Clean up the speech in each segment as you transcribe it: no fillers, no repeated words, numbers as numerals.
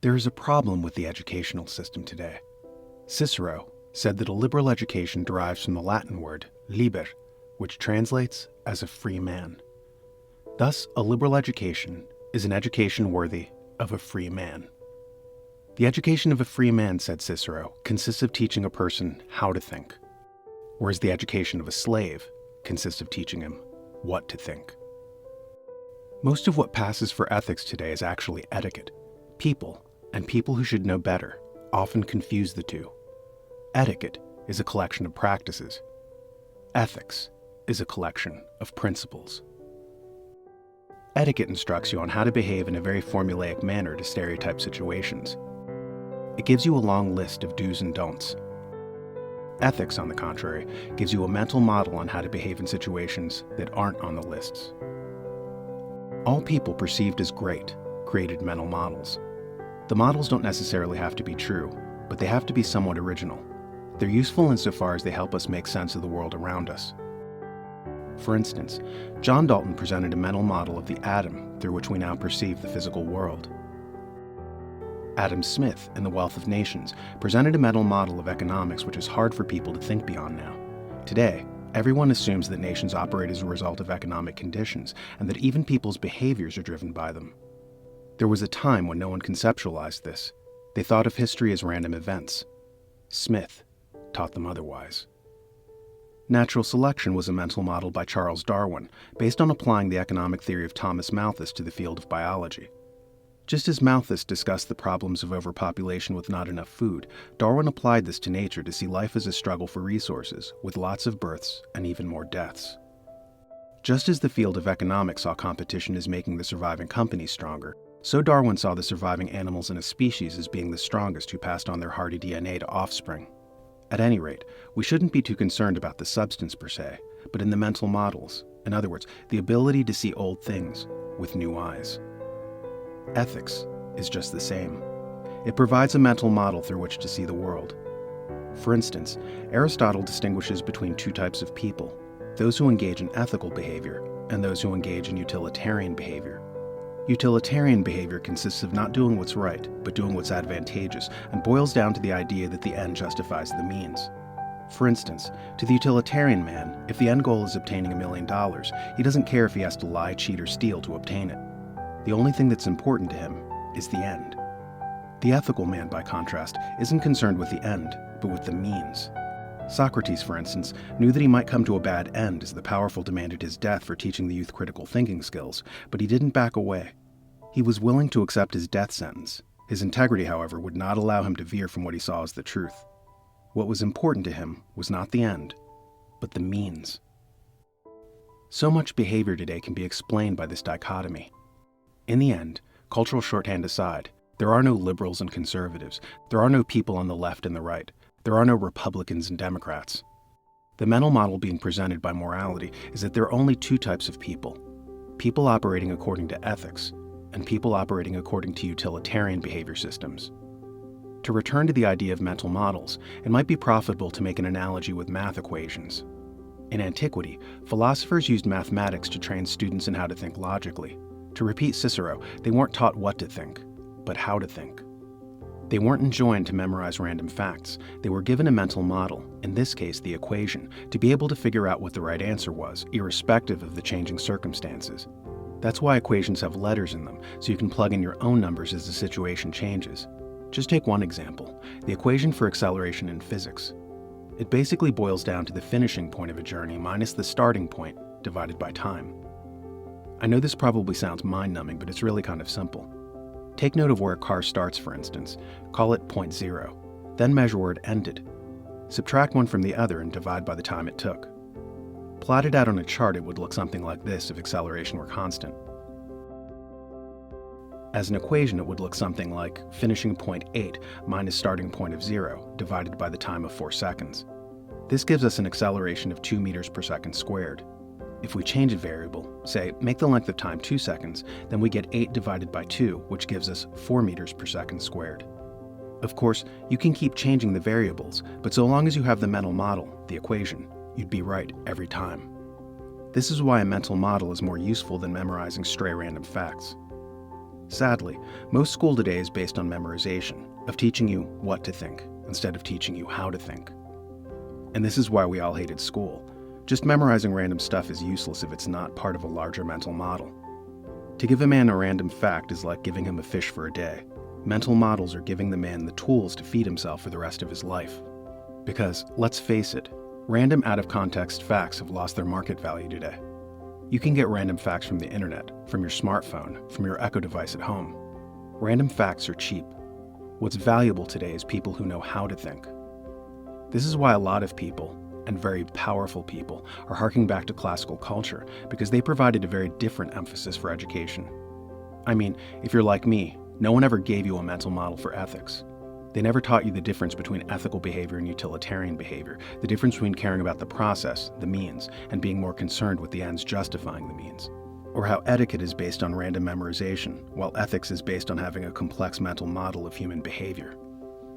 There is a problem with the educational system today. Cicero said that a liberal education derives from the Latin word liber, which translates as a free man. Thus, a liberal education is an education worthy of a free man. The education of a free man, said Cicero, consists of teaching a person how to think, whereas the education of a slave consists of teaching him what to think. Most of what passes for ethics today is actually etiquette. People, and people who should know better, often confuse the two. Etiquette is a collection of practices. Ethics is a collection of principles. Etiquette instructs you on how to behave in a very formulaic manner to stereotype situations. It gives you a long list of do's and don'ts. Ethics, on the contrary, gives you a mental model on how to behave in situations that aren't on the lists. All people perceived as great created mental models. The models don't necessarily have to be true, but they have to be somewhat original. They're useful insofar as they help us make sense of the world around us. For instance, John Dalton presented a mental model of the atom through which we now perceive the physical world. Adam Smith, in The Wealth of Nations, presented a mental model of economics which is hard for people to think beyond now. Today, everyone assumes that nations operate as a result of economic conditions, and that even people's behaviors are driven by them. There was a time when no one conceptualized this. They thought of history as random events. Smith taught them otherwise. Natural selection was a mental model by Charles Darwin, based on applying the economic theory of Thomas Malthus to the field of biology. Just as Malthus discussed the problems of overpopulation with not enough food, Darwin applied this to nature to see life as a struggle for resources, with lots of births and even more deaths. Just as the field of economics saw competition as making the surviving companies stronger, so Darwin saw the surviving animals in a species as being the strongest who passed on their hardy DNA to offspring. At any rate, we shouldn't be too concerned about the substance per se, but in the mental models, in other words, the ability to see old things with new eyes. Ethics is just the same. It provides a mental model through which to see the world. For instance, Aristotle distinguishes between two types of people, those who engage in ethical behavior and those who engage in utilitarian behavior. Utilitarian behavior consists of not doing what's right, but doing what's advantageous, and boils down to the idea that the end justifies the means. For instance, to the utilitarian man, if the end goal is obtaining $1 million, he doesn't care if he has to lie, cheat, or steal to obtain it. The only thing that's important to him is the end. The ethical man, by contrast, isn't concerned with the end, but with the means. Socrates, for instance, knew that he might come to a bad end as the powerful demanded his death for teaching the youth critical thinking skills, but he didn't back away. He was willing to accept his death sentence. His integrity, however, would not allow him to veer from what he saw as the truth. What was important to him was not the end, but the means. So much behavior today can be explained by this dichotomy. In the end, cultural shorthand aside, there are no liberals and conservatives. There are no people on the left and the right. There are no Republicans and Democrats. The mental model being presented by morality is that there are only two types of people: people operating according to ethics, and people operating according to utilitarian behavior systems. To return to the idea of mental models, it might be profitable to make an analogy with math equations. In antiquity, philosophers used mathematics to train students in how to think logically. To repeat Cicero, they weren't taught what to think, but how to think. They weren't enjoined to memorize random facts. They were given a mental model, in this case the equation, to be able to figure out what the right answer was, irrespective of the changing circumstances. That's why equations have letters in them, so you can plug in your own numbers as the situation changes. Just take one example, the equation for acceleration in physics. It basically boils down to the finishing point of a journey minus the starting point divided by time. I know this probably sounds mind-numbing, but it's really kind of simple. Take note of where a car starts, for instance. Call it point 0. Then measure where it ended. Subtract one from the other and divide by the time it took. Plotted out on a chart, it would look something like this if acceleration were constant. As an equation, it would look something like finishing point 8 minus starting point of 0 divided by the time of 4 seconds. This gives us an acceleration of 2 meters per second squared. If we change a variable, say make the length of time 2 seconds, then we get 8 divided by 2, which gives us 4 meters per second squared. Of course, you can keep changing the variables, but so long as you have the mental model, the equation, you'd be right every time. This is why a mental model is more useful than memorizing stray random facts. Sadly, most school today is based on memorization, of teaching you what to think, instead of teaching you how to think. And this is why we all hated school. Just memorizing random stuff is useless if it's not part of a larger mental model. To give a man a random fact is like giving him a fish for a day. Mental models are giving the man the tools to feed himself for the rest of his life. Because, let's face it, random out-of-context facts have lost their market value today. You can get random facts from the internet, from your smartphone, from your Echo device at home. Random facts are cheap. What's valuable today is people who know how to think. This is why a lot of people, and very powerful people, are harking back to classical culture because they provided a very different emphasis for education. I mean, if you're like me, no one ever gave you a mental model for ethics. They never taught you the difference between ethical behavior and utilitarian behavior, the difference between caring about the process, the means, and being more concerned with the ends justifying the means. Or how etiquette is based on random memorization, while ethics is based on having a complex mental model of human behavior.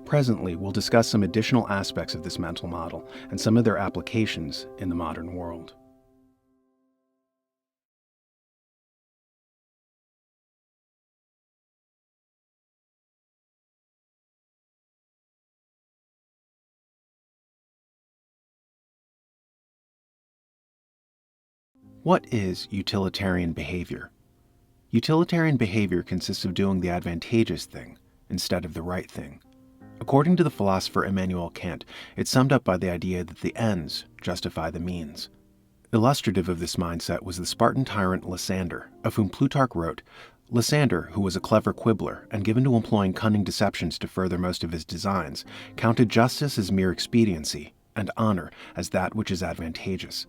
Presently, we'll discuss some additional aspects of this mental model and some of their applications in the modern world. What is utilitarian behavior? Utilitarian behavior consists of doing the advantageous thing instead of the right thing. According to the philosopher Immanuel Kant, it's summed up by the idea that the ends justify the means. Illustrative of this mindset was the Spartan tyrant Lysander, of whom Plutarch wrote, Lysander, who was a clever quibbler and given to employing cunning deceptions to further most of his designs, counted justice as mere expediency, and honor as that which is advantageous.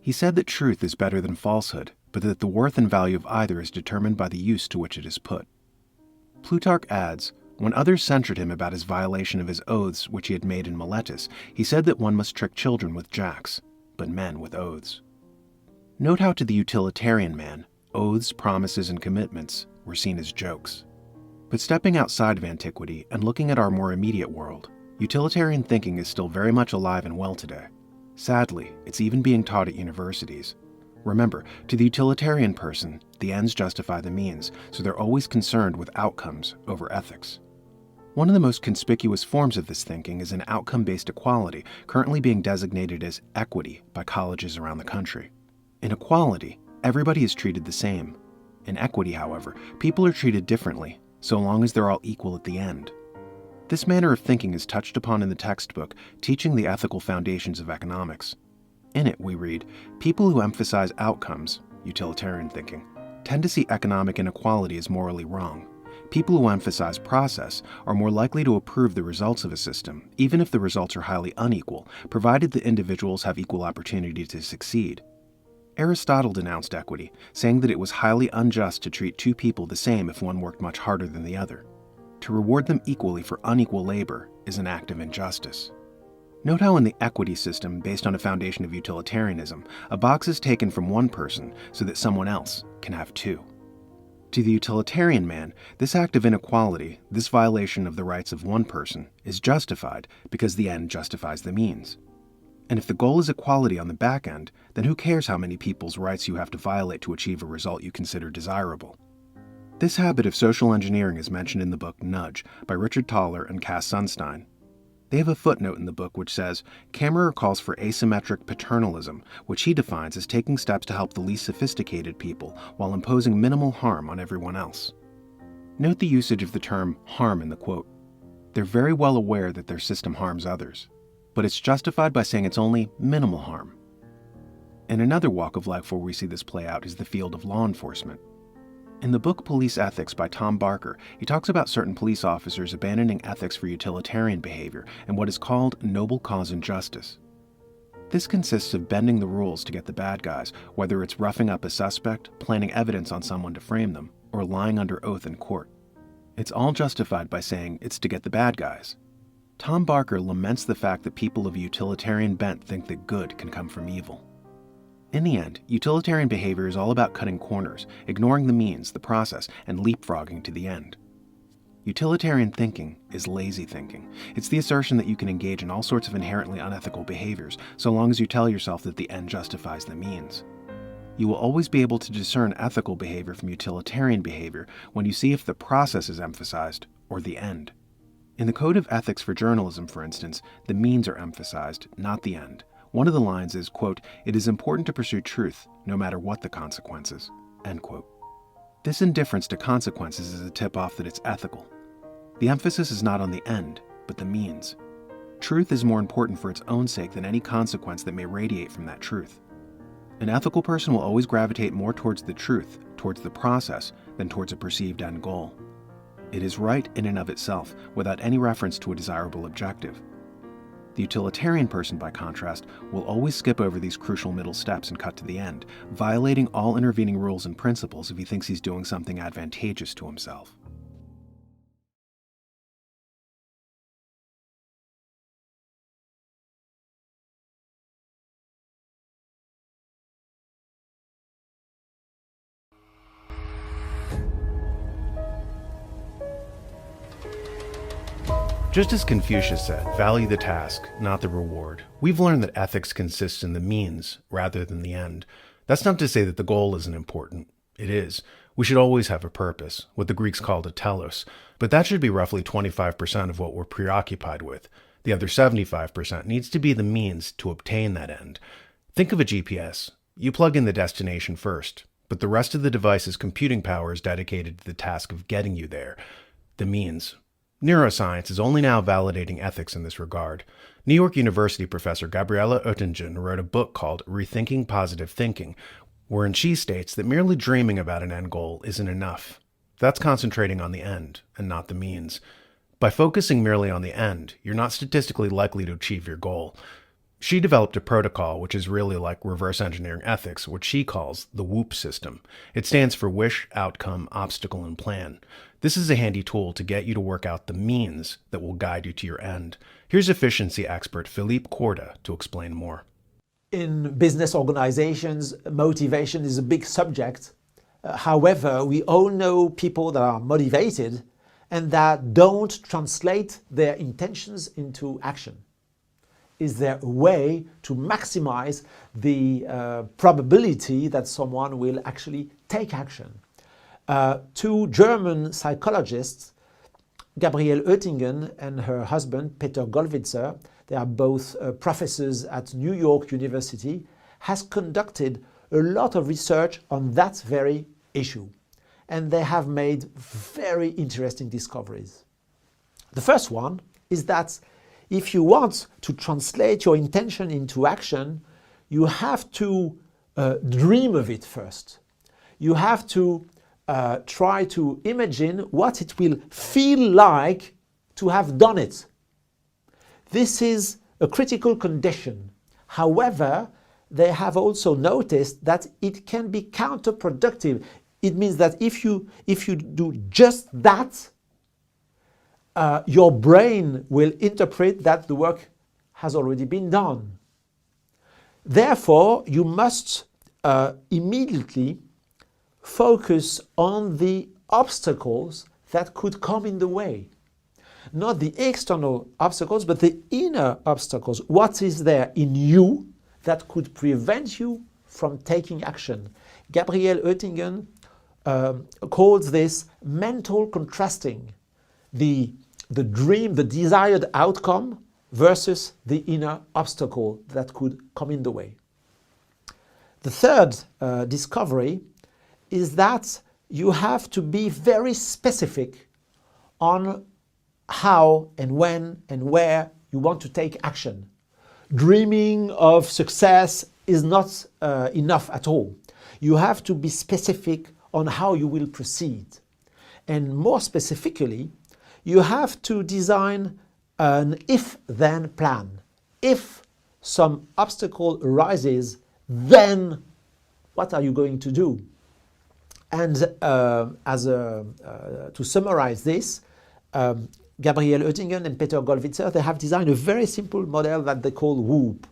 He said that truth is better than falsehood, but that the worth and value of either is determined by the use to which it is put. Plutarch adds, when others censured him about his violation of his oaths which he had made in Miletus, he said that one must trick children with jacks, but men with oaths. Note how to the utilitarian man, oaths, promises, and commitments were seen as jokes. But stepping outside of antiquity and looking at our more immediate world, utilitarian thinking is still very much alive and well today. Sadly, it's even being taught at universities. Remember, to the utilitarian person, the ends justify the means, so they're always concerned with outcomes over ethics. One of the most conspicuous forms of this thinking is an outcome-based equality currently being designated as equity by colleges around the country. In equality, everybody is treated the same. In equity, however, people are treated differently, so long as they're all equal at the end. This manner of thinking is touched upon in the textbook, Teaching the Ethical Foundations of Economics. In it, we read, people who emphasize outcomes, utilitarian thinking, tend to see economic inequality as morally wrong. People who emphasize process are more likely to approve the results of a system, even if the results are highly unequal, provided the individuals have equal opportunity to succeed. Aristotle denounced equity, saying that it was highly unjust to treat two people the same if one worked much harder than the other. To reward them equally for unequal labor is an act of injustice. Note how in the equity system, based on a foundation of utilitarianism, a box is taken from one person so that someone else can have two. To the utilitarian man, this act of inequality, this violation of the rights of one person, is justified because the end justifies the means. And if the goal is equality on the back end, then who cares how many people's rights you have to violate to achieve a result you consider desirable? This habit of social engineering is mentioned in the book Nudge by Richard Thaler and Cass Sunstein. They have a footnote in the book which says, Kammerer calls for asymmetric paternalism, which he defines as taking steps to help the least sophisticated people while imposing minimal harm on everyone else. Note the usage of the term harm in the quote. They're very well aware that their system harms others, but it's justified by saying it's only minimal harm. And another walk of life where we see this play out is the field of law enforcement. In the book Police Ethics by Tom Barker, he talks about certain police officers abandoning ethics for utilitarian behavior and what is called noble cause injustice. This consists of bending the rules to get the bad guys, whether it's roughing up a suspect, planting evidence on someone to frame them, or lying under oath in court. It's all justified by saying it's to get the bad guys. Tom Barker laments the fact that people of a utilitarian bent think that good can come from evil. In the end, utilitarian behavior is all about cutting corners, ignoring the means, the process, and leapfrogging to the end. Utilitarian thinking is lazy thinking. It's the assertion that you can engage in all sorts of inherently unethical behaviors, so long as you tell yourself that the end justifies the means. You will always be able to discern ethical behavior from utilitarian behavior when you see if the process is emphasized or the end. In the Code of Ethics for Journalism, for instance, the means are emphasized, not the end. One of the lines is, quote, "It is important to pursue truth, no matter what the consequences," end quote. This indifference to consequences is a tip-off that it's ethical. The emphasis is not on the end, but the means. Truth is more important for its own sake than any consequence that may radiate from that truth. An ethical person will always gravitate more towards the truth, towards the process, than towards a perceived end goal. It is right in and of itself, without any reference to a desirable objective. The utilitarian person, by contrast, will always skip over these crucial middle steps and cut to the end, violating all intervening rules and principles if he thinks he's doing something advantageous to himself. Just as Confucius said, value the task, not the reward, we've learned that ethics consists in the means rather than the end. That's not to say that the goal isn't important. It is. We should always have a purpose, what the Greeks called a telos, but that should be roughly 25% of what we're preoccupied with. The other 75% needs to be the means to obtain that end. Think of a GPS. You plug in the destination first, but the rest of the device's computing power is dedicated to the task of getting you there. The means. Neuroscience is only now validating ethics in this regard. New York University professor Gabriele Oettingen wrote a book called Rethinking Positive Thinking, wherein she states that merely dreaming about an end goal isn't enough. That's concentrating on the end, and not the means. By focusing merely on the end, you're not statistically likely to achieve your goal. She developed a protocol which is really like reverse engineering ethics, which she calls the WOOP system. It stands for Wish, Outcome, Obstacle, and Plan. This is a handy tool to get you to work out the means that will guide you to your end. Here's efficiency expert Philippe Corda to explain more. In business organizations, motivation is a big subject. However, we all know people that are motivated and that don't translate their intentions into action. Is there a way to maximize the probability that someone will actually take action? Two German psychologists, Gabriele Oettingen and her husband Peter Gollwitzer, they are both professors at New York University, has conducted a lot of research on that very issue. And they have made very interesting discoveries. The first one is that if you want to translate your intention into action, you have to dream of it first. You have to try to imagine what it will feel like to have done it. This is a critical condition. However, they have also noticed that it can be counterproductive. It means that if you do just that, your brain will interpret that the work has already been done. Therefore, you must immediately focus on the obstacles that could come in the way. Not the external obstacles, but the inner obstacles. What is there in you that could prevent you from taking action? Gabriele Oettingen calls this mental contrasting. The dream, the desired outcome versus the inner obstacle that could come in the way. The third discovery is that you have to be very specific on how and when and where you want to take action. Dreaming of success is not enough at all. You have to be specific on how you will proceed. And more specifically, you have to design an if-then plan. If some obstacle arises, then what are you going to do? And to summarize this, Gabriele Oettingen and Peter Gollwitzer, they have designed a very simple model that they call WOOP.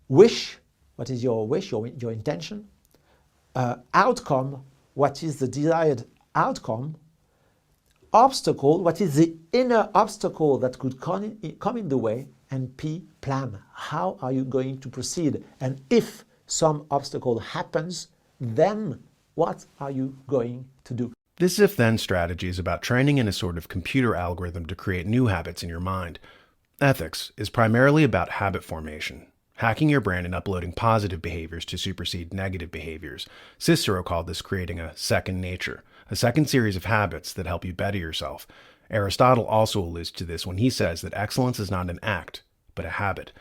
Wish, what is your wish, your intention? Outcome, what is the desired outcome? Obstacle, what is the inner obstacle that could come in the way? And P, plan. How are you going to proceed? And if some obstacle happens, then what are you going to do? This if-then strategy is about training in a sort of computer algorithm to create new habits in your mind. Ethics is primarily about habit formation, hacking your brain and uploading positive behaviors to supersede negative behaviors. Cicero called this creating a second nature, a second series of habits that help you better yourself. Aristotle also alludes to this when he says that excellence is not an act, but a habit.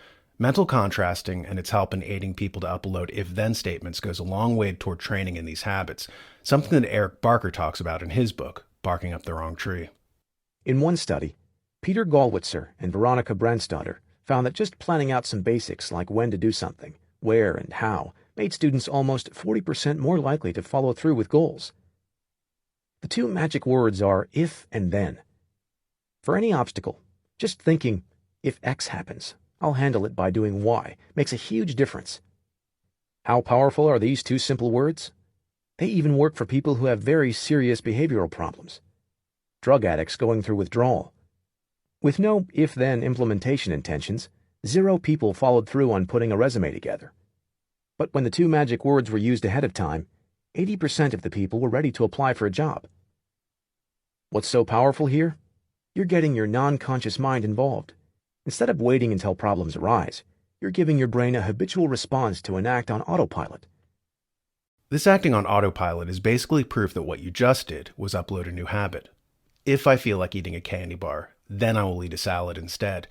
Mental contrasting and its help in aiding people to upload if-then statements goes a long way toward training in these habits, something that Eric Barker talks about in his book, Barking Up the Wrong Tree. In one study, Peter Gollwitzer and Veronica Brandstatter found that just planning out some basics like when to do something, where and how, made students almost 40% more likely to follow through with goals. The two magic words are if and then. For any obstacle, just thinking, if X happens, I'll handle it by doing Y, makes a huge difference. How powerful are these two simple words? They even work for people who have very serious behavioral problems. Drug addicts going through withdrawal. With no if-then implementation intentions, 0 people followed through on putting a resume together. But when the two magic words were used ahead of time, 80% of the people were ready to apply for a job. What's so powerful here? You're getting your non-conscious mind involved. Instead of waiting until problems arise, you're giving your brain a habitual response to enact on autopilot. This acting on autopilot is basically proof that what you just did was upload a new habit. If I feel like eating a candy bar, then I will eat a salad instead.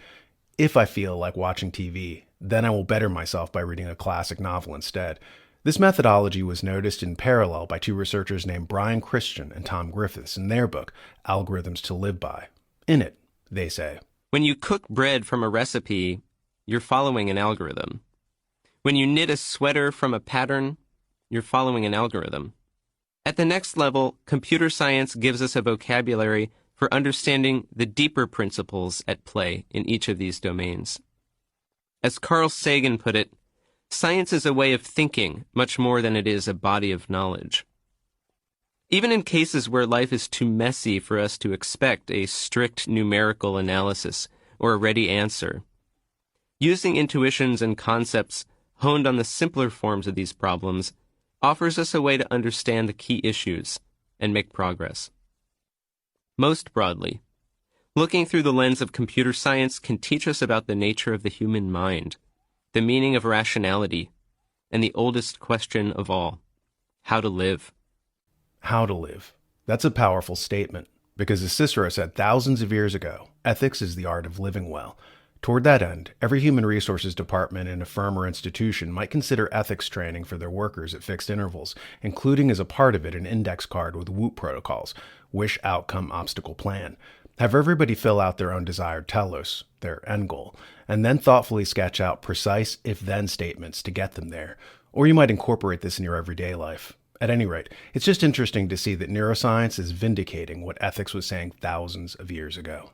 If I feel like watching TV, then I will better myself by reading a classic novel instead. This methodology was noticed in parallel by two researchers named Brian Christian and Tom Griffiths in their book, Algorithms to Live By. In it, they say, when you cook bread from a recipe, you're following an algorithm. When you knit a sweater from a pattern, you're following an algorithm. At the next level, computer science gives us a vocabulary for understanding the deeper principles at play in each of these domains. As Carl Sagan put it, science is a way of thinking much more than it is a body of knowledge. Even in cases where life is too messy for us to expect a strict numerical analysis or a ready answer, using intuitions and concepts honed on the simpler forms of these problems offers us a way to understand the key issues and make progress. Most broadly, looking through the lens of computer science can teach us about the nature of the human mind, the meaning of rationality, and the oldest question of all, how to live. How to live. That's a powerful statement, because as Cicero said thousands of years ago, ethics is the art of living well. Toward that end, every human resources department in a firm or institution might consider ethics training for their workers at fixed intervals, including as a part of it an index card with WOOP protocols, Wish Outcome Obstacle Plan. Have everybody fill out their own desired telos, their end goal, and then thoughtfully sketch out precise if-then statements to get them there. Or you might incorporate this in your everyday life. At any rate, it's just interesting to see that neuroscience is vindicating what ethics was saying thousands of years ago.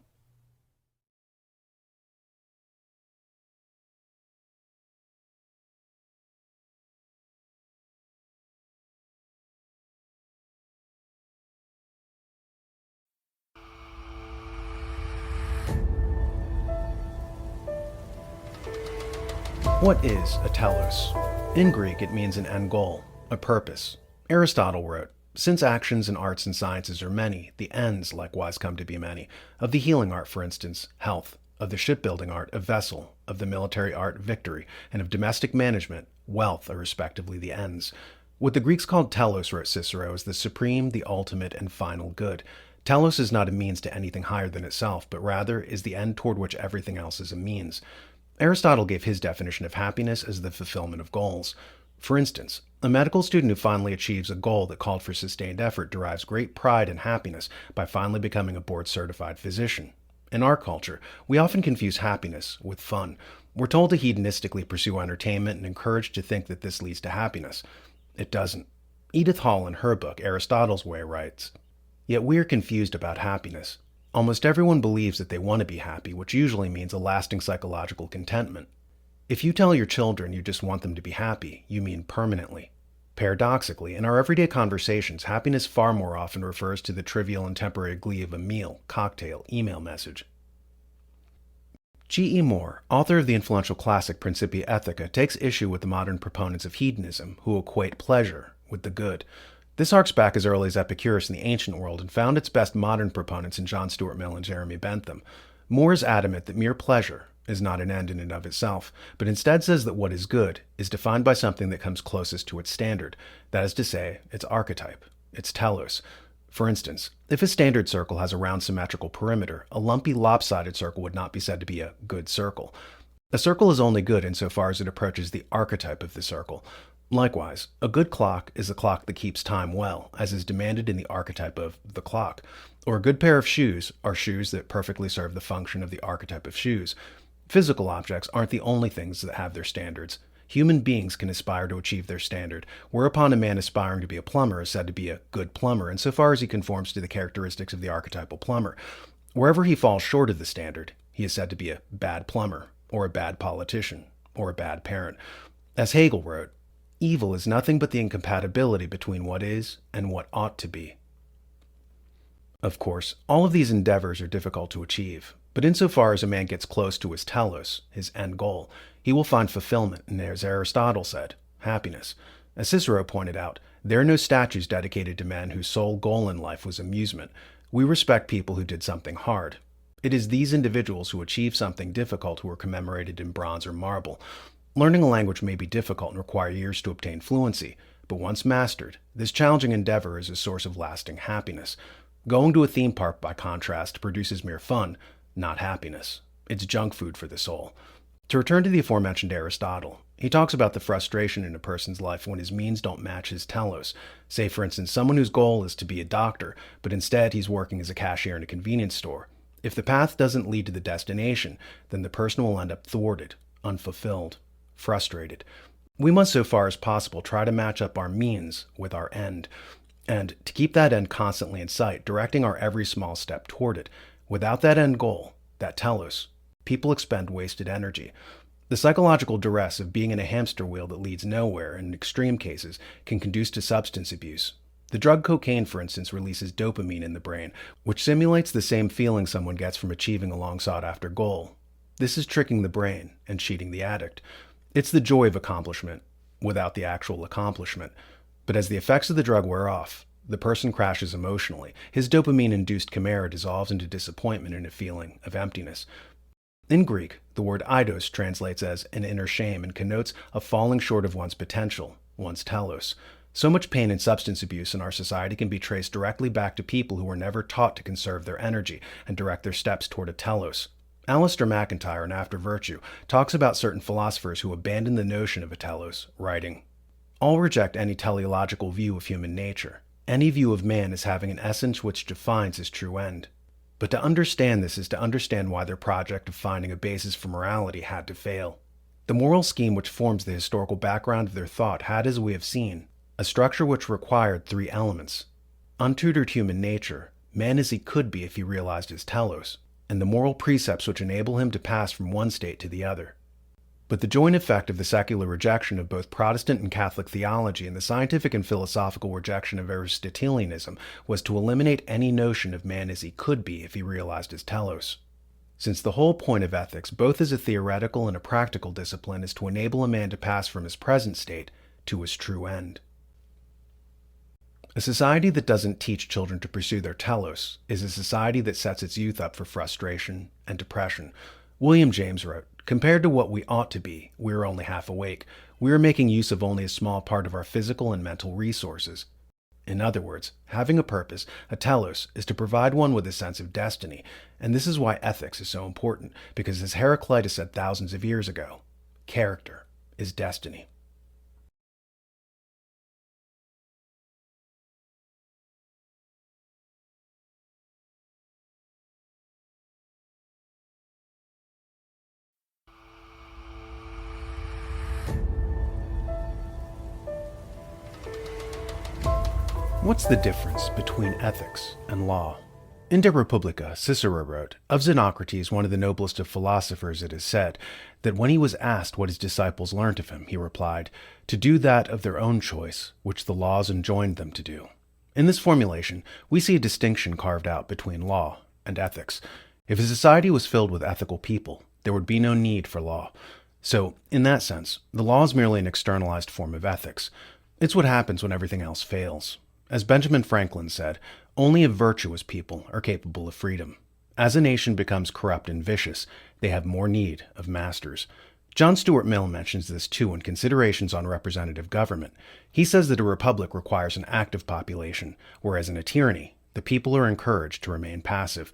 What is a telos? In Greek, it means an end goal, a purpose. Aristotle wrote, "Since actions in arts and sciences are many, the ends likewise come to be many. Of the healing art, for instance, health; of the shipbuilding art, a vessel; of the military art, victory; and of domestic management, wealth are respectively the ends." What the Greeks called telos, wrote Cicero, is the supreme, the ultimate, and final good. Telos is not a means to anything higher than itself, but rather is the end toward which everything else is a means. Aristotle gave his definition of happiness as the fulfillment of goals. For instance, a medical student who finally achieves a goal that called for sustained effort derives great pride and happiness by finally becoming a board-certified physician. In our culture, we often confuse happiness with fun. We're told to hedonistically pursue entertainment and encouraged to think that this leads to happiness. It doesn't. Edith Hall, in her book Aristotle's Way, writes, "Yet we are confused about happiness. Almost everyone believes that they want to be happy, which usually means a lasting psychological contentment. If you tell your children you just want them to be happy, you mean permanently. Paradoxically, in our everyday conversations, happiness far more often refers to the trivial and temporary glee of a meal, cocktail, email message. G.E. Moore, author of the influential classic Principia Ethica, takes issue with the modern proponents of hedonism who equate pleasure with the good. This harks back as early as Epicurus in the ancient world and found its best modern proponents in John Stuart Mill and Jeremy Bentham. Moore is adamant that mere pleasure is not an end in and of itself, but instead says that what is good is defined by something that comes closest to its standard, that is to say, its archetype, its telos. For instance, if a standard circle has a round symmetrical perimeter, a lumpy lopsided circle would not be said to be a good circle. A circle is only good insofar as it approaches the archetype of the circle. Likewise, a good clock is a clock that keeps time well, as is demanded in the archetype of the clock. Or a good pair of shoes are shoes that perfectly serve the function of the archetype of shoes. Physical objects aren't the only things that have their standards. Human beings can aspire to achieve their standard, whereupon a man aspiring to be a plumber is said to be a good plumber insofar as he conforms to the characteristics of the archetypal plumber. Wherever he falls short of the standard, he is said to be a bad plumber, or a bad politician, or a bad parent. As Hegel wrote, evil is nothing but the incompatibility between what is and what ought to be. Of course, all of these endeavors are difficult to achieve, but insofar as a man gets close to his telos, his end goal, he will find fulfillment, and as Aristotle said, happiness. As Cicero pointed out, there are no statues dedicated to men whose sole goal in life was amusement. We respect people who did something hard. It is these individuals who achieve something difficult who are commemorated in bronze or marble. Learning a language may be difficult and require years to obtain fluency, but once mastered, this challenging endeavor is a source of lasting happiness. Going to a theme park, by contrast, produces mere fun, not happiness. It's junk food for the soul. To return to the aforementioned Aristotle, he talks about the frustration in a person's life when his means don't match his telos. Say, for instance, someone whose goal is to be a doctor, but instead he's working as a cashier in a convenience store. If the path doesn't lead to the destination, then the person will end up thwarted, unfulfilled, frustrated. We must, so far as possible, try to match up our means with our end, and to keep that end constantly in sight, directing our every small step toward it. Without that end goal, that telos, people expend wasted energy. The psychological duress of being in a hamster wheel that leads nowhere, in extreme cases, can conduce to substance abuse. The drug cocaine, for instance, releases dopamine in the brain, which simulates the same feeling someone gets from achieving a long sought-after goal. This is tricking the brain and cheating the addict. It's the joy of accomplishment, without the actual accomplishment. But as the effects of the drug wear off, the person crashes emotionally. His dopamine-induced chimera dissolves into disappointment and a feeling of emptiness. In Greek, the word eidos translates as an inner shame and connotes a falling short of one's potential, one's telos. So much pain and substance abuse in our society can be traced directly back to people who were never taught to conserve their energy and direct their steps toward a telos. Alistair MacIntyre in After Virtue talks about certain philosophers who abandon the notion of a telos, writing, "All reject any teleological view of human nature, any view of man as having an essence which defines his true end. But to understand this is to understand why their project of finding a basis for morality had to fail. The moral scheme which forms the historical background of their thought had, as we have seen, a structure which required three elements: untutored human nature, man as he could be if he realized his telos, and the moral precepts which enable him to pass from one state to the other. But the joint effect of the secular rejection of both Protestant and Catholic theology and the scientific and philosophical rejection of Aristotelianism was to eliminate any notion of man as he could be if he realized his telos. Since the whole point of ethics, both as a theoretical and a practical discipline, is to enable a man to pass from his present state to his true end. A society that doesn't teach children to pursue their telos is a society that sets its youth up for frustration and depression. William James wrote, "Compared to what we ought to be, we are only half awake. We are making use of only a small part of our physical and mental resources." In other words, having a purpose, a telos, is to provide one with a sense of destiny. And this is why ethics is so important, because as Heraclitus said thousands of years ago, character is destiny. What's the difference between ethics and law? In De Republica, Cicero wrote, "Of Xenocrates, one of the noblest of philosophers, it is said, that when he was asked what his disciples learnt of him, he replied, to do that of their own choice, which the laws enjoined them to do." In this formulation, we see a distinction carved out between law and ethics. If a society was filled with ethical people, there would be no need for law. So, in that sense, the law is merely an externalized form of ethics. It's what happens when everything else fails. As Benjamin Franklin said, only a virtuous people are capable of freedom. As a nation becomes corrupt and vicious, they have more need of masters. John Stuart Mill mentions this too in Considerations on Representative Government. He says that a republic requires an active population, whereas in a tyranny, the people are encouraged to remain passive.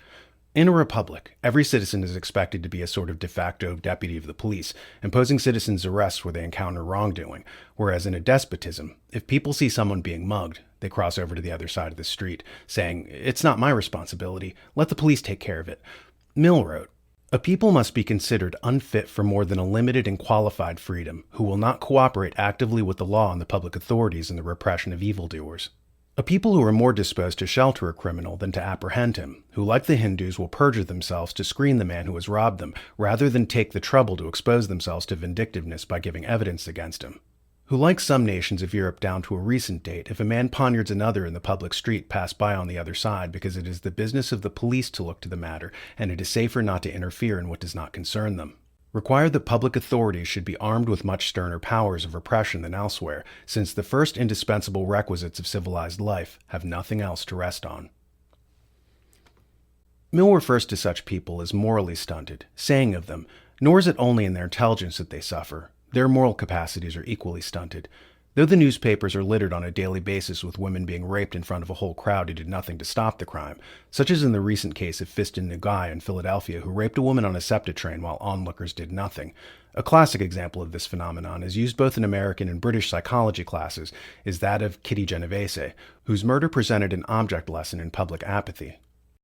In a republic, every citizen is expected to be a sort of de facto deputy of the police, imposing citizens' arrests where they encounter wrongdoing, whereas in a despotism, if people see someone being mugged, they cross over to the other side of the street, saying, "It's not my responsibility, let the police take care of it." Mill wrote, "A people must be considered unfit for more than a limited and qualified freedom, who will not cooperate actively with the law and the public authorities in the repression of evildoers. A people who are more disposed to shelter a criminal than to apprehend him, who like the Hindus will perjure themselves to screen the man who has robbed them, rather than take the trouble to expose themselves to vindictiveness by giving evidence against him. Who like some nations of Europe down to a recent date, if a man poniards another in the public street, pass by on the other side, because it is the business of the police to look to the matter, and it is safer not to interfere in what does not concern them. Required that public authorities should be armed with much sterner powers of repression than elsewhere, since the first indispensable requisites of civilized life have nothing else to rest on." Mill refers to such people as morally stunted, saying of them, "Nor is it only in their intelligence that they suffer. Their moral capacities are equally stunted. Though the newspapers are littered on a daily basis with women being raped in front of a whole crowd who did nothing to stop the crime, such as in the recent case of Fiston Nugai in Philadelphia, who raped a woman on a SEPTA train while onlookers did nothing. A classic example of this phenomenon, is used both in American and British psychology classes, is that of Kitty Genovese, whose murder presented an object lesson in public apathy.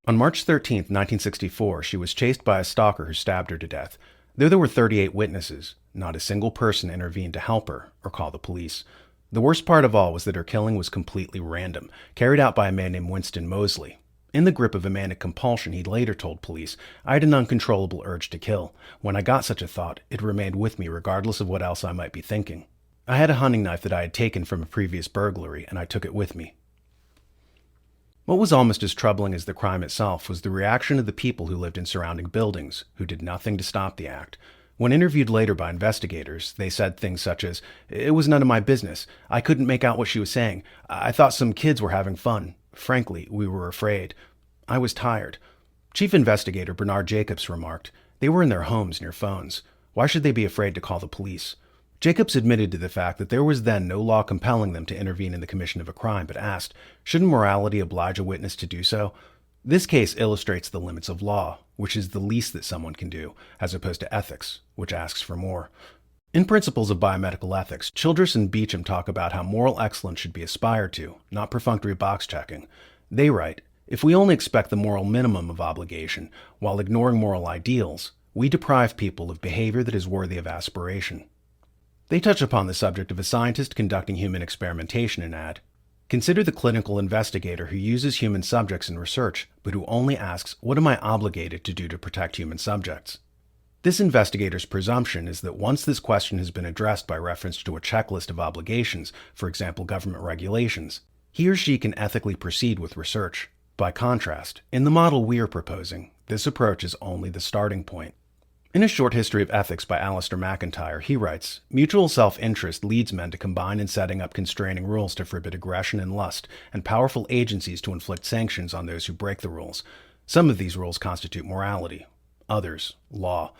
On March 13, 1964, she was chased by a stalker who stabbed her to death. Though there were 38 witnesses, not a single person intervened to help her or call the police. The worst part of all was that her killing was completely random, carried out by a man named Winston Moseley. In the grip of a manic compulsion, he later told police, "I had an uncontrollable urge to kill. When I got such a thought, it remained with me regardless of what else I might be thinking. I had a hunting knife that I had taken from a previous burglary, and I took it with me." What was almost as troubling as the crime itself was the reaction of the people who lived in surrounding buildings, who did nothing to stop the act. When interviewed later by investigators, they said things such as, "It was none of my business. I couldn't make out what she was saying. I thought some kids were having fun. Frankly, we were afraid. I was tired." Chief Investigator Bernard Jacobs remarked, "They were in their homes near phones. Why should they be afraid to call the police?" Jacobs admitted to the fact that there was then no law compelling them to intervene in the commission of a crime, but asked, "Shouldn't morality oblige a witness to do so?" This case illustrates the limits of law, which is the least that someone can do, as opposed to ethics, which asks for more. In Principles of Biomedical Ethics, Childress and Beecham talk about how moral excellence should be aspired to, not perfunctory box checking. They write, "If we only expect the moral minimum of obligation, while ignoring moral ideals, we deprive people of behavior that is worthy of aspiration." They touch upon the subject of a scientist conducting human experimentation and add, "Consider the clinical investigator who uses human subjects in research, but who only asks, 'What am I obligated to do to protect human subjects?' This investigator's presumption is that once this question has been addressed by reference to a checklist of obligations, for example government regulations, he or she can ethically proceed with research. By contrast, in the model we are proposing, this approach is only the starting point." In A Short History of Ethics by Alistair McIntyre, he writes, "Mutual self-interest leads men to combine in setting up constraining rules to forbid aggression and lust, and powerful agencies to inflict sanctions on those who break the rules. Some of these rules constitute morality, others, law."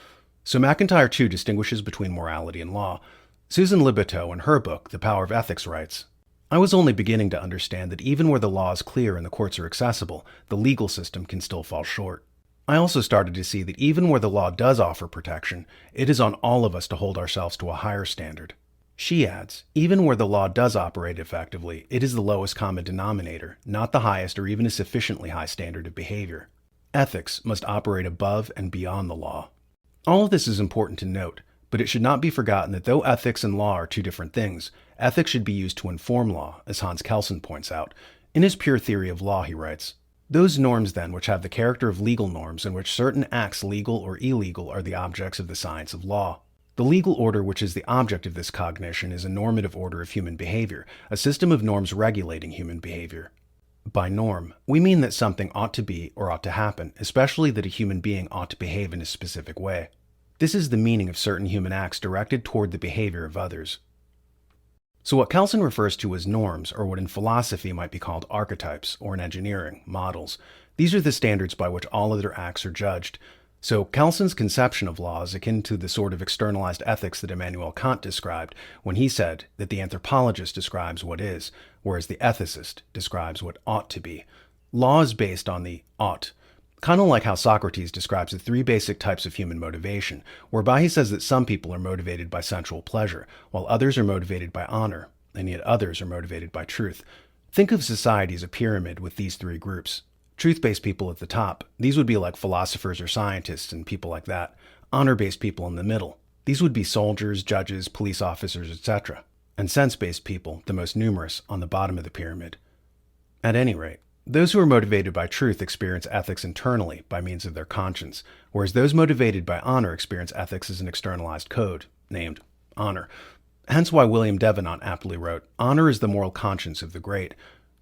So McIntyre too distinguishes between morality and law. Susan Liboteau, in her book, The Power of Ethics, writes, "I was only beginning to understand that even where the law is clear and the courts are accessible, the legal system can still fall short. I also started to see that even where the law does offer protection, it is on all of us to hold ourselves to a higher standard." She adds, "Even where the law does operate effectively, it is the lowest common denominator, not the highest or even a sufficiently high standard of behavior. Ethics must operate above and beyond the law." All of this is important to note, but it should not be forgotten that though ethics and law are two different things, ethics should be used to inform law, as Hans Kelsen points out. In his Pure Theory of Law, he writes, "Those norms, then, which have the character of legal norms, in which certain acts, legal or illegal, are the objects of the science of law. The legal order which is the object of this cognition is a normative order of human behavior, a system of norms regulating human behavior. By norm, we mean that something ought to be or ought to happen, especially that a human being ought to behave in a specific way. This is the meaning of certain human acts directed toward the behavior of others. So what Kelsen refers to as norms, or what in philosophy might be called archetypes, or in engineering, models, these are the standards by which all other acts are judged. So Kelsen's conception of law is akin to the sort of externalized ethics that Immanuel Kant described when he said that the anthropologist describes what is, whereas the ethicist describes what ought to be. Law is based on the ought, kind of like how Socrates describes the three basic types of human motivation, whereby he says that some people are motivated by sensual pleasure, while others are motivated by honor, and yet others are motivated by truth. Think of society as a pyramid with these three groups. Truth-based people at the top, these would be like philosophers or scientists and people like that. Honor-based people in the middle, these would be soldiers, judges, police officers, etc. And sense-based people, the most numerous, on the bottom of the pyramid. At any rate, those who are motivated by truth experience ethics internally by means of their conscience, whereas those motivated by honor experience ethics as an externalized code, named honor. Hence why William Devenant aptly wrote, "Honor is the moral conscience of the great."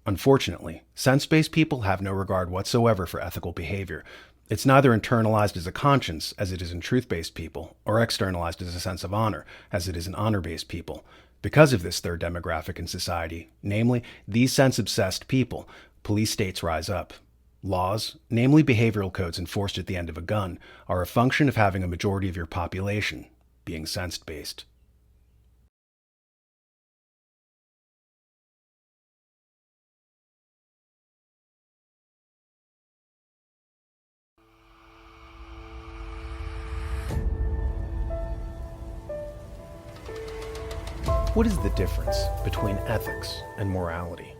Unfortunately, sense-based people have no regard whatsoever for ethical behavior. It's neither internalized as a conscience, as it is in truth-based people, or externalized as a sense of honor, as it is in honor-based people. Because of this third demographic in society, namely, these sense-obsessed people, police states rise up. Laws, namely behavioral codes enforced at the end of a gun, are a function of having a majority of your population being sense-based. What is the difference between ethics and morality?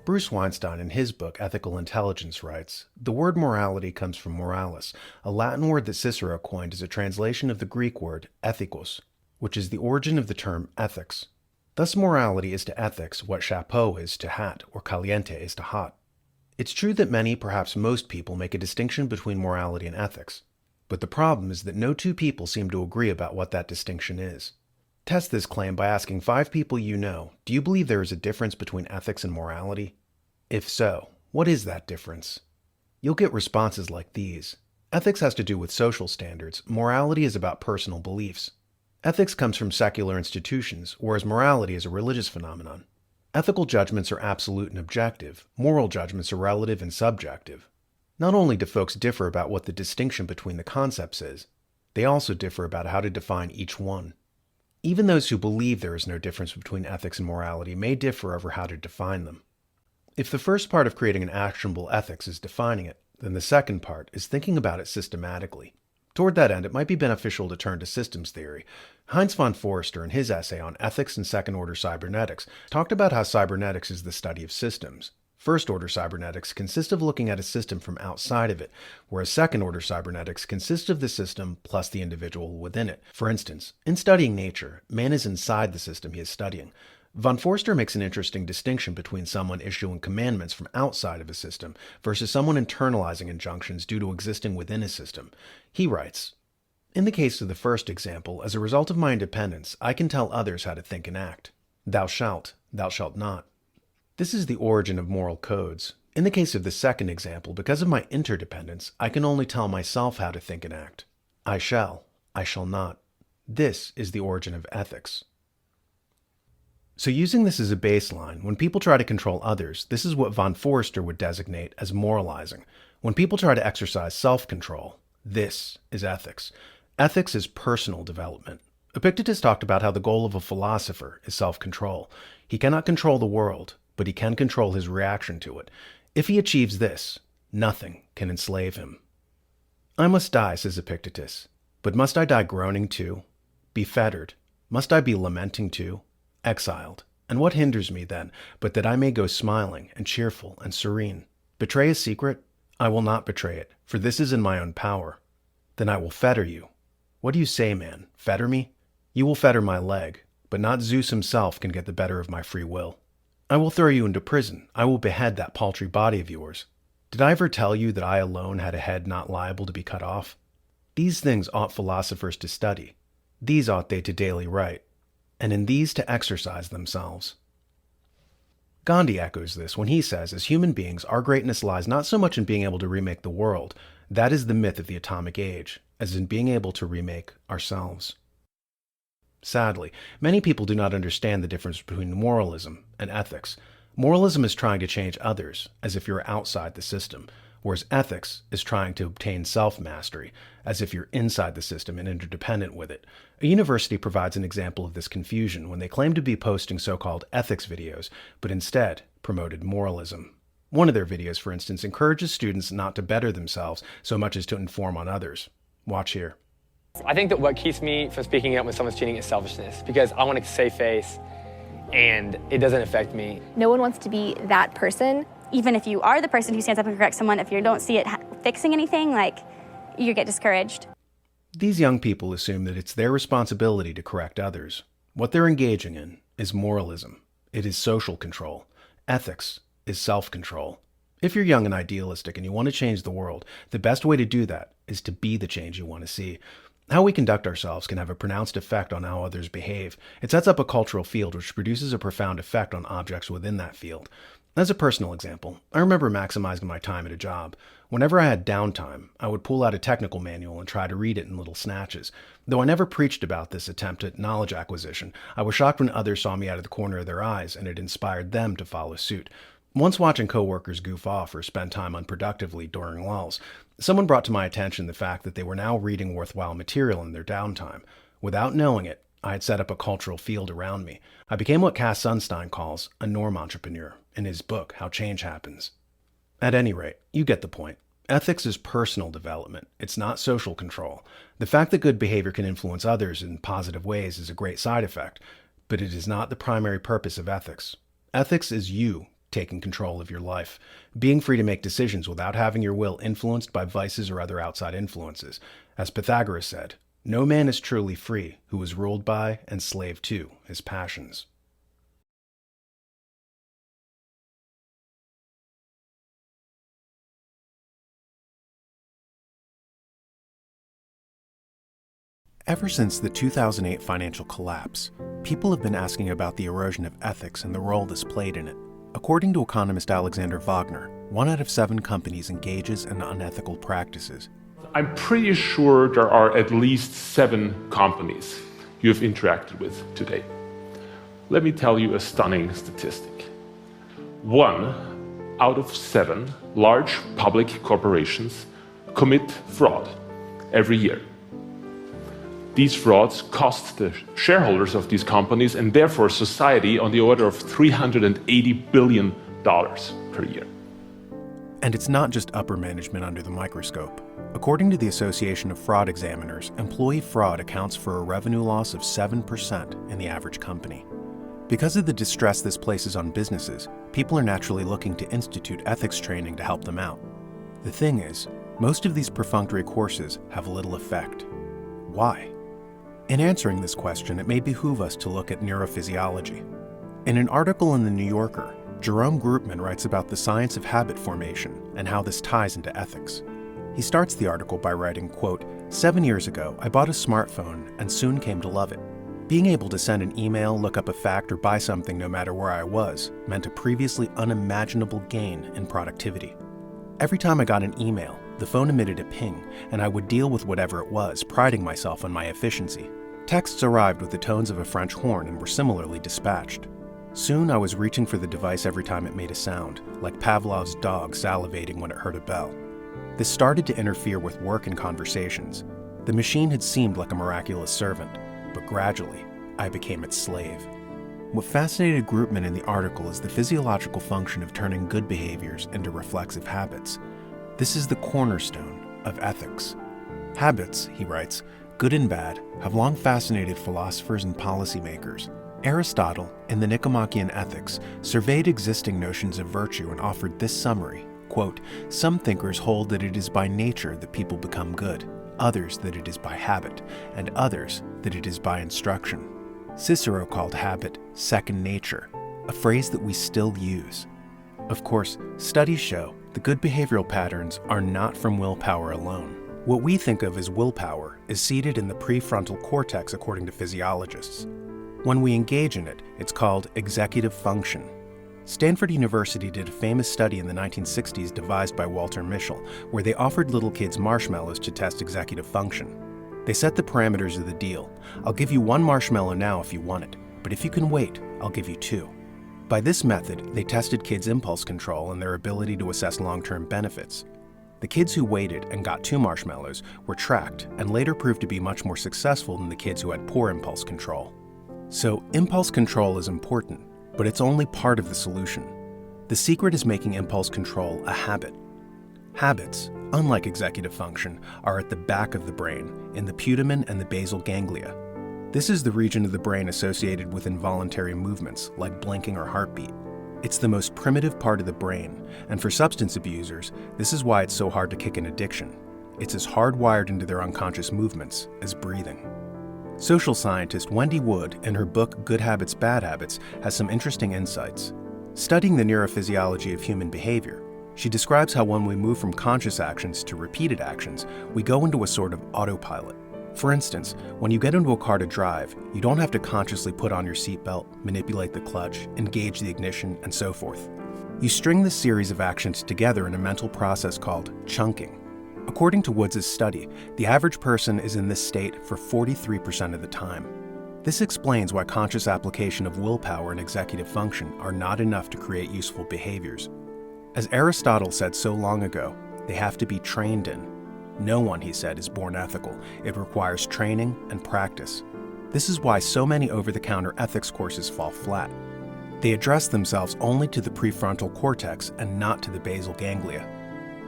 Bruce Weinstein, in his book Ethical Intelligence, writes, "The word morality comes from moralis, a Latin word that Cicero coined as a translation of the Greek word ethikos, which is the origin of the term ethics. Thus morality is to ethics what chapeau is to hat or caliente is to hot. It's true that many, perhaps most people, make a distinction between morality and ethics. But the problem is that no two people seem to agree about what that distinction is. Test this claim by asking 5 people you know, do you believe there is a difference between ethics and morality? If so, what is that difference? You'll get responses like these. Ethics has to do with social standards, morality is about personal beliefs. Ethics comes from secular institutions, whereas morality is a religious phenomenon. Ethical judgments are absolute and objective, moral judgments are relative and subjective. Not only do folks differ about what the distinction between the concepts is, they also differ about how to define each one. Even those who believe there is no difference between ethics and morality may differ over how to define them. If the first part of creating an actionable ethics is defining it, then the second part is thinking about it systematically. Toward that end, it might be beneficial to turn to systems theory. Heinz von Forster, in his essay on ethics and second-order cybernetics, talked about how cybernetics is the study of systems. First-order cybernetics consists of looking at a system from outside of it, whereas second-order cybernetics consists of the system plus the individual within it. For instance, in studying nature, man is inside the system he is studying. Von Forster makes an interesting distinction between someone issuing commandments from outside of a system versus someone internalizing injunctions due to existing within a system. He writes, "In the case of the first example, as a result of my independence, I can tell others how to think and act. Thou shalt not. This is the origin of moral codes. In the case of the second example, because of my interdependence, I can only tell myself how to think and act. I shall not. This is the origin of ethics." So using this as a baseline, when people try to control others, this is what von Forster would designate as moralizing. When people try to exercise self-control, this is ethics. Ethics is personal development. Epictetus talked about how the goal of a philosopher is self-control. He cannot control the world, but he can control his reaction to it. If he achieves this, nothing can enslave him. "I must die," says Epictetus. "But must I die groaning too? Be fettered? Must I be lamenting too? Exiled? And what hinders me then, but that I may go smiling and cheerful and serene? Betray a secret? I will not betray it, for this is in my own power. Then I will fetter you. What do you say, man? Fetter me? You will fetter my leg, but not Zeus himself can get the better of my free will. I will throw you into prison. I will behead that paltry body of yours. Did I ever tell you that I alone had a head not liable to be cut off? These things ought philosophers to study. These ought they to daily write, and in these to exercise themselves." Gandhi echoes this when he says, as human beings, our greatness lies not so much in being able to remake the world, that is the myth of the atomic age, as in being able to remake ourselves. Sadly, many people do not understand the difference between moralism and ethics. Moralism is trying to change others, as if you're outside the system, whereas ethics is trying to obtain self-mastery, as if you're inside the system and interdependent with it. A university provides an example of this confusion when they claim to be posting so-called ethics videos, but instead promoted moralism. One of their videos, for instance, encourages students not to better themselves so much as to inform on others. Watch here. I think that what keeps me from speaking up when someone's cheating is selfishness, because I want to save face and it doesn't affect me. No one wants to be that person. Even if you are the person who stands up and corrects someone, if you don't see it fixing anything, you get discouraged. These young people assume that it's their responsibility to correct others. What they're engaging in is moralism. It is social control. Ethics is self-control. If you're young and idealistic and you want to change the world, the best way to do that is to be the change you want to see. How we conduct ourselves can have a pronounced effect on how others behave. It sets up a cultural field which produces a profound effect on objects within that field. As a personal example, I remember maximizing my time at a job. Whenever I had downtime, I would pull out a technical manual and try to read it in little snatches. Though I never preached about this attempt at knowledge acquisition, I was shocked when others saw me out of the corner of their eyes and it inspired them to follow suit. Once watching coworkers goof off or spend time unproductively during lulls, someone brought to my attention the fact that they were now reading worthwhile material in their downtime. Without knowing it, I had set up a cultural field around me. I became what Cass Sunstein calls a norm entrepreneur in his book, How Change Happens. At any rate, you get the point. Ethics is personal development. It's not social control. The fact that good behavior can influence others in positive ways is a great side effect, but it is not the primary purpose of ethics. Ethics is you taking control of your life, being free to make decisions without having your will influenced by vices or other outside influences. As Pythagoras said, no man is truly free who is ruled by and slave to his passions. Ever since the 2008 financial collapse, people have been asking about the erosion of ethics and the role this played in it. According to economist Alexander Wagner, 1 out of 7 companies engages in unethical practices. I'm pretty sure there are at least 7 companies you have interacted with today. Let me tell you a stunning statistic. 1 out of 7 large public corporations commit fraud every year. These frauds cost the shareholders of these companies and therefore society on the order of $380 billion per year. And it's not just upper management under the microscope. According to the Association of Fraud Examiners, employee fraud accounts for a revenue loss of 7% in the average company. Because of the distress this places on businesses, people are naturally looking to institute ethics training to help them out. The thing is, most of these perfunctory courses have little effect. Why? In answering this question, it may behoove us to look at neurophysiology. In an article in The New Yorker, Jerome Groopman writes about the science of habit formation and how this ties into ethics. He starts the article by writing, quote, 7 years ago, I bought a smartphone and soon came to love it. Being able to send an email, look up a fact, or buy something no matter where I was meant a previously unimaginable gain in productivity. Every time I got an email, the phone emitted a ping, and I would deal with whatever it was, priding myself on my efficiency. Texts arrived with the tones of a French horn and were similarly dispatched. Soon I was reaching for the device every time it made a sound, like Pavlov's dog salivating when it heard a bell. This started to interfere with work and conversations. The machine had seemed like a miraculous servant, but gradually I became its slave. What fascinated Groopman in the article is the physiological function of turning good behaviors into reflexive habits. This is the cornerstone of ethics. Habits, he writes, good and bad, have long fascinated philosophers and policymakers. Aristotle, in the Nicomachean Ethics, surveyed existing notions of virtue and offered this summary, quote, some thinkers hold that it is by nature that people become good, others that it is by habit, and others that it is by instruction. Cicero called habit second nature, a phrase that we still use. Of course, studies show the good behavioral patterns are not from willpower alone. What we think of as willpower is seated in the prefrontal cortex according to physiologists. When we engage in it, it's called executive function. Stanford University did a famous study in the 1960s devised by Walter Mischel, where they offered little kids marshmallows to test executive function. They set the parameters of the deal. I'll give you 1 marshmallow now if you want it, but if you can wait, I'll give you 2. By this method, they tested kids' impulse control and their ability to assess long-term benefits. The kids who waited and got 2 marshmallows were tracked and later proved to be much more successful than the kids who had poor impulse control. So, impulse control is important, but it's only part of the solution. The secret is making impulse control a habit. Habits, unlike executive function, are at the back of the brain, in the putamen and the basal ganglia. This is the region of the brain associated with involuntary movements, like blinking or heartbeat. It's the most primitive part of the brain, and for substance abusers, this is why it's so hard to kick an addiction. It's as hardwired into their unconscious movements as breathing. Social scientist Wendy Wood, in her book Good Habits, Bad Habits, has some interesting insights. Studying the neurophysiology of human behavior, she describes how when we move from conscious actions to repeated actions, we go into a sort of autopilot. For instance, when you get into a car to drive, you don't have to consciously put on your seatbelt, manipulate the clutch, engage the ignition, and so forth. You string this series of actions together in a mental process called chunking. According to Woods' study, the average person is in this state for 43% of the time. This explains why conscious application of willpower and executive function are not enough to create useful behaviors. As Aristotle said so long ago, they have to be trained in. No one, he said, is born ethical. It requires training and practice. This is why so many over-the-counter ethics courses fall flat. They address themselves only to the prefrontal cortex and not to the basal ganglia.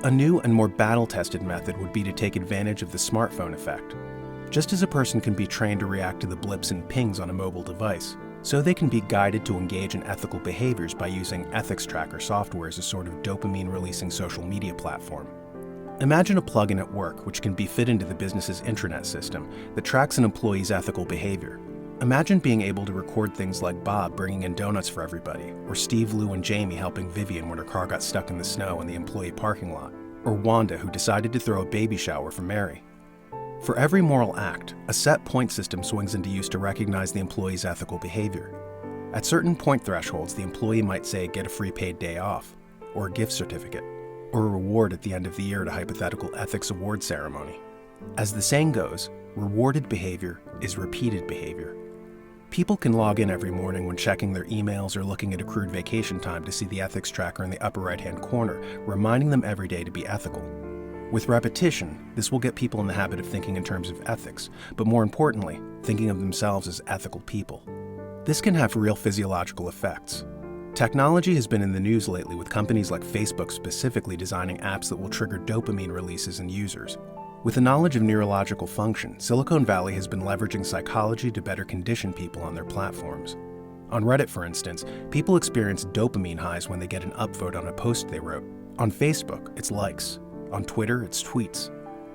A new and more battle-tested method would be to take advantage of the smartphone effect. Just as a person can be trained to react to the blips and pings on a mobile device, so they can be guided to engage in ethical behaviors by using ethics tracker software as a sort of dopamine-releasing social media platform. Imagine a plugin at work which can be fit into the business's intranet system that tracks an employee's ethical behavior. Imagine being able to record things like Bob bringing in donuts for everybody, or Steve, Lou, and Jamie helping Vivian when her car got stuck in the snow in the employee parking lot, or Wanda who decided to throw a baby shower for Mary. For every moral act, a set point system swings into use to recognize the employee's ethical behavior. At certain point thresholds, the employee might say get a free paid day off, or a gift certificate, or a reward at the end of the year at a hypothetical ethics award ceremony. As the saying goes, rewarded behavior is repeated behavior. People can log in every morning when checking their emails or looking at accrued vacation time to see the ethics tracker in the upper right-hand corner, reminding them every day to be ethical. With repetition, this will get people in the habit of thinking in terms of ethics, but more importantly, thinking of themselves as ethical people. This can have real physiological effects. Technology has been in the news lately with companies like Facebook specifically designing apps that will trigger dopamine releases in users. With the knowledge of neurological function, Silicon Valley has been leveraging psychology to better condition people on their platforms. On Reddit, for instance, people experience dopamine highs when they get an upvote on a post they wrote. On Facebook, it's likes. On Twitter, it's tweets.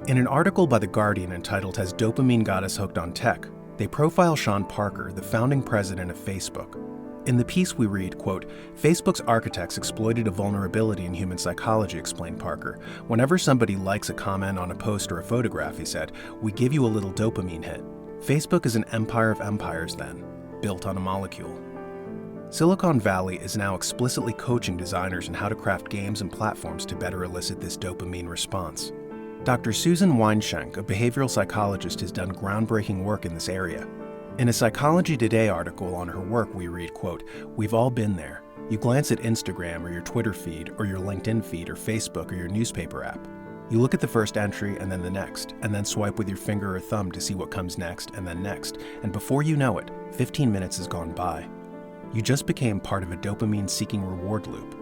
In an article by The Guardian entitled "Has Dopamine Got Us Hooked on Tech?", they profile Sean Parker, the founding president of Facebook. In the piece we read, quote, "Facebook's architects exploited a vulnerability in human psychology," explained Parker. "Whenever somebody likes a comment on a post or a photograph," he said, "we give you a little dopamine hit. Facebook is an empire of empires then, built on a molecule." Silicon Valley is now explicitly coaching designers in how to craft games and platforms to better elicit this dopamine response. Dr. Susan Weinschenk, a behavioral psychologist, has done groundbreaking work in this area. In a Psychology Today article on her work, we read, quote, "We've all been there. You glance at Instagram or your Twitter feed or your LinkedIn feed or Facebook or your newspaper app. You look at the first entry and then the next, and then swipe with your finger or thumb to see what comes next and then next, and before you know it, 15 minutes has gone by. You just became part of a dopamine-seeking reward loop."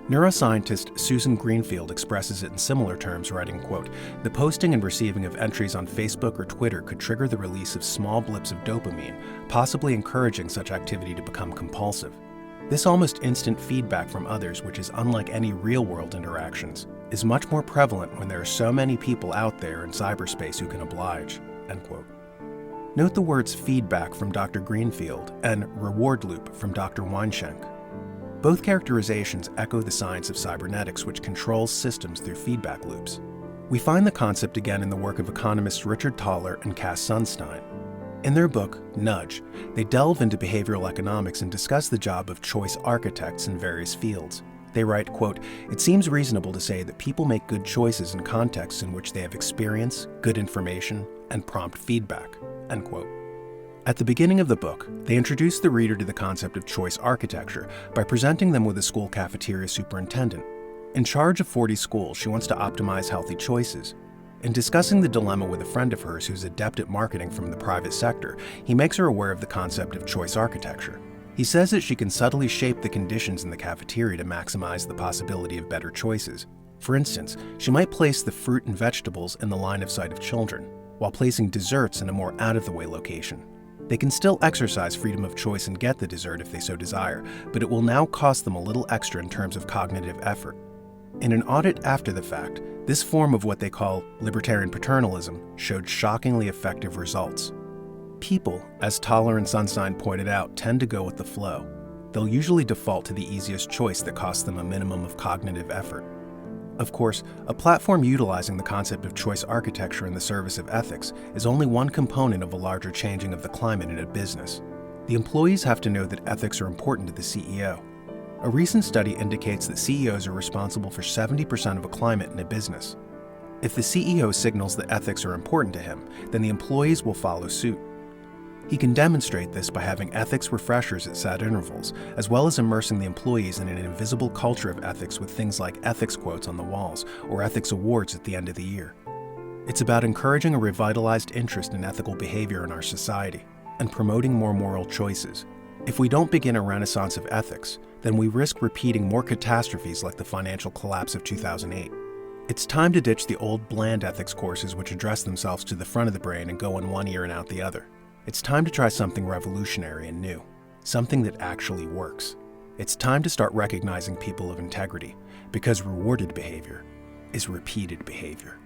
Neuroscientist Susan Greenfield expresses it in similar terms, writing, quote, "The posting and receiving of entries on Facebook or Twitter could trigger the release of small blips of dopamine, possibly encouraging such activity to become compulsive. This almost instant feedback from others, which is unlike any real-world interactions, is much more prevalent when there are so many people out there in cyberspace who can oblige," end quote. Note the words feedback from Dr. Greenfield and reward loop from Dr. Weinschenk. Both characterizations echo the science of cybernetics, which controls systems through feedback loops. We find the concept again in the work of economists Richard Thaler and Cass Sunstein. In their book, Nudge, they delve into behavioral economics and discuss the job of choice architects in various fields. They write, quote, "It seems reasonable to say that people make good choices in contexts in which they have experience, good information, and prompt feedback," end quote. At the beginning of the book, they introduce the reader to the concept of choice architecture by presenting them with a school cafeteria superintendent. In charge of 40 schools, she wants to optimize healthy choices. In discussing the dilemma with a friend of hers who's adept at marketing from the private sector, he makes her aware of the concept of choice architecture. He says that she can subtly shape the conditions in the cafeteria to maximize the possibility of better choices. For instance, she might place the fruit and vegetables in the line of sight of children, while placing desserts in a more out-of-the-way location. They can still exercise freedom of choice and get the dessert if they so desire, but it will now cost them a little extra in terms of cognitive effort. In an audit after the fact, this form of what they call libertarian paternalism showed shockingly effective results. People, as Thaler and Sunstein pointed out, tend to go with the flow. They'll usually default to the easiest choice that costs them a minimum of cognitive effort. Of course, a platform utilizing the concept of choice architecture in the service of ethics is only one component of a larger changing of the climate in a business. The employees have to know that ethics are important to the CEO. A recent study indicates that CEOs are responsible for 70% of a climate in a business. If the CEO signals that ethics are important to him, then the employees will follow suit. He can demonstrate this by having ethics refreshers at set intervals, as well as immersing the employees in an invisible culture of ethics with things like ethics quotes on the walls or ethics awards at the end of the year. It's about encouraging a revitalized interest in ethical behavior in our society and promoting more moral choices. If we don't begin a renaissance of ethics, then we risk repeating more catastrophes like the financial collapse of 2008. It's time to ditch the old bland ethics courses which address themselves to the front of the brain and go in one ear and out the other. It's time to try something revolutionary and new, something that actually works. It's time to start recognizing people of integrity, because rewarded behavior is repeated behavior.